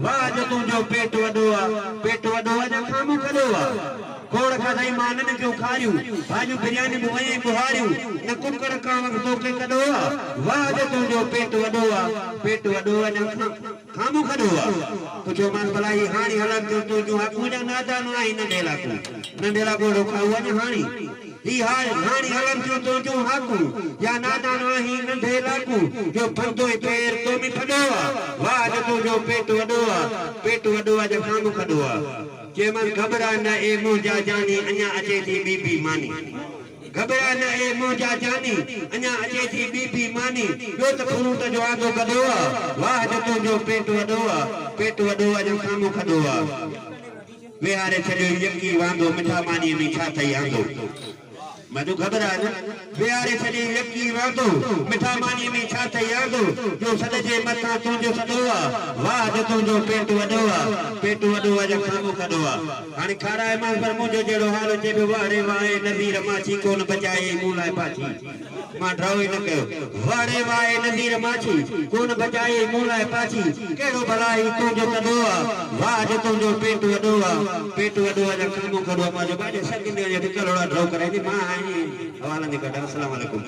वाह जो तुझो पेट वडो जो खामो कदो कोड़ खाई मानन क्यों खारियो भाजू बिरयानी बुआई बुहारियो न कुकर कावक तोके कदो वाह जो तुझो पेट वडो जो खामो कदो तुझो मान भलाई हाणी हलक जो तुझो हाकू जा नादा न आई नंडेला को रोका हुआ ने हाणी ही हाणी हलक जो तुझो हाकू या नादा न आई नंडेला को जो बंदो पैर तो में कदो वाह जो तुझो पेट वडो जो खामो कदो जेमन घबरा न ए मुंजा जानी अन्या अचे थी बीबी मानी घबरा न ए मुंजा जानी अन्या अचे थी बीबी मानी जो त फ्रूट जो आदो कदो वाह जो तुझो पेट वडो जो खामो कदो वेहारे छड़ियो यकी वांदो मिठा मानी में छा थई आंदो मधु घबरा न वेहारे छड़ियो यकी वांदो मिठा मानी में छा थई आंदो जो सद जे मथा तुझो सदो वाह जो तुझो पेट वडो जो खामो कदो हाणे खाराए मां पर मुंजो जेड़ो हाल चे वाड़े वाए नज़ीर माछी कोन बचाए मूलाए पाछी मां ड्राओ न कयो वाड़े वाए नज़ीर माछी कोन बचाए मूलाए पाछी केड़ो भलाई तुझो कदो वाह जो तुझो पेट वडो जो खामो कदो मां जो बाजे सकिन जो कलोड़ा ड्राओ करे मां हवाला ने कढा अस्सलाम वालेकुम।